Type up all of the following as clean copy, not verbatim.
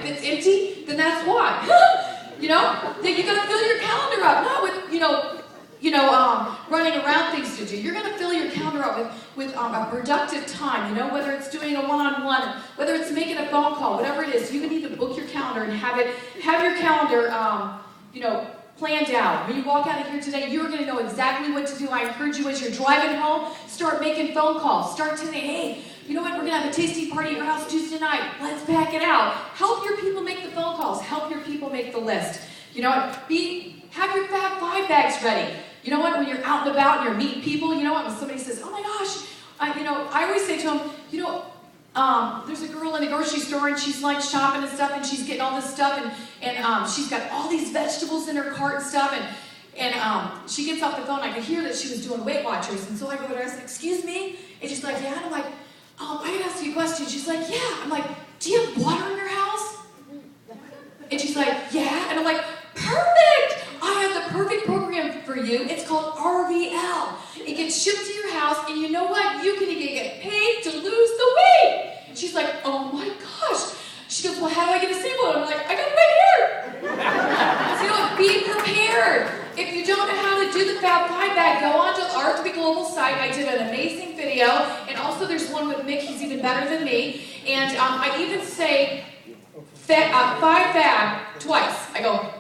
If it's empty, then that's why. You know? Then you're gonna fill your calendar up, not with, running around things to do. You're gonna fill your calendar up with a productive time, you know, whether it's doing a one-on-one, or whether it's making a phone call, whatever it is, you need to book your calendar and have your calendar, planned out. When you walk out of here today, you're going to know exactly what to do. I encourage you as you're driving home, start making phone calls. Start today, hey, you know what, we're going to have a tasting party at your house Tuesday night. Let's pack it out. Help your people make the phone calls. Help your people make the list. You know what, have your Fab Five bags ready. You know what, when you're out and about and you're meeting people, you know what, when somebody says, oh my gosh, I always say to them, there's a girl in the grocery store and she's like shopping and stuff and she's getting all this stuff and she's got all these vegetables in her cart and stuff and she gets off the phone. I could hear that she was doing Weight Watchers, and so I go to her and I said, excuse me? And she's like, yeah. And I'm like, I can ask you a question. She's like, yeah. I'm like, do you have water in your house? And she's like, yeah. And I'm like, perfect. I have the perfect program for you. It's called RVL. It gets shipped to your house, and you know what? You can even get paid to lose the weight. And she's like, oh my gosh. She goes, well, how do I get a sample? And I'm like, I got it right here. So, you know, be prepared. If you don't know how to do the Fab Five bag, go on to our to Be Global site. I did an amazing video, and also there's one with Mick. He's even better than me. And I even say five fab twice. I go,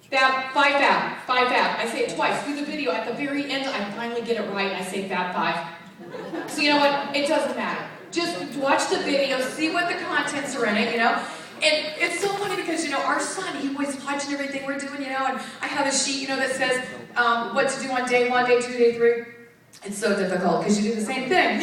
Fab, five fab, five fab. I say it twice. Through the video, at the very end, I finally get it right, and I say Fab Five. So you know what? It doesn't matter. Just watch the video, see what the contents are in it, you know? And it's so funny because, you know, our son, he was watching everything we're doing, you know, and I have a sheet, you know, that says what to do on day 1, day 2, day 3. It's so difficult because you do the same thing.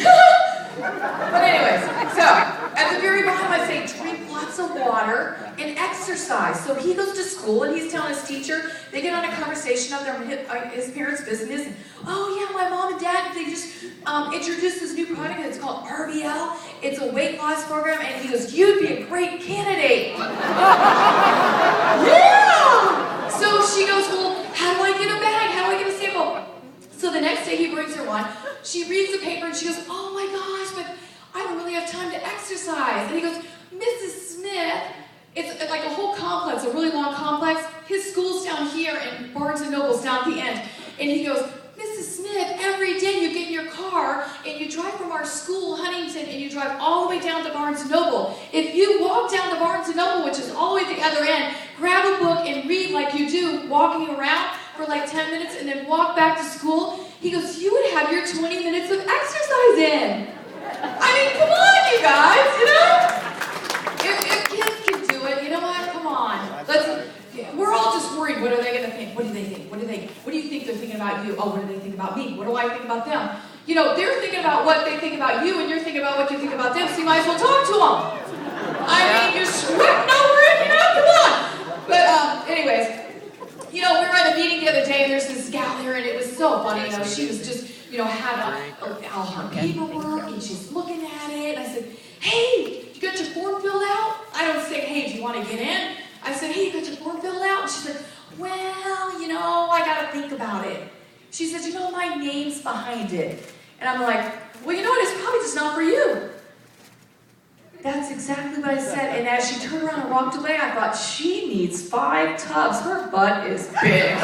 But anyways, so at the very bottom I say drink lots of water and exercise. So he goes to school and he's telling his teacher, they get on a conversation of his parents' business. And, oh yeah, my mom and dad, they just introduced this new product and it's called RVL. It's a weight loss program. And he goes, you'd be a great candidate. Yeah! So she goes, well, how do I get a bag? How do I get a sample? So the next day he brings her one. She reads the paper and she goes, oh my gosh, but I don't really have time to exercise. And he goes, Mrs. Smith, it's like a whole complex, a really long complex. His school's down here and Barnes & Noble's down at the end. And he goes, Mrs. Smith, every day you get in your car and you drive from our school, Huntington, and you drive all the way down to Barnes & Noble. If you walk down to Barnes & Noble, which is all the way at the other end, grab a book and read like you do walking around for like 10 minutes and then walk back to school, he goes, you would have your 20 minutes of exercise in. I mean, come on, you guys, you know? If kids can do it, you know what? Come on. We're all just worried. What are they going to think? What do they think? What do you think they're thinking about you? Oh, what do they think about me? What do I think about them? You know, they're thinking about what they think about you, and you're thinking about what you think about them, so you might as well talk to them. I mean, you're sweating over it, you know? Come on. But anyways, you know, we were at a meeting the other day, and there's this gal here, and it was so funny. You know, she was just, you know, had all her paperwork, and she's looking at it. And I said, hey, you got your form filled out? I don't say, hey, do you want to get in? I said, hey, you got your form filled out? And she said, well, you know, I got to think about it. She said, you know, my name's behind it. And I'm like, well, you know what? It's probably just not for you. That's exactly what I said. And as she turned around and walked away, I thought, she needs 5 tubs. Her butt is big.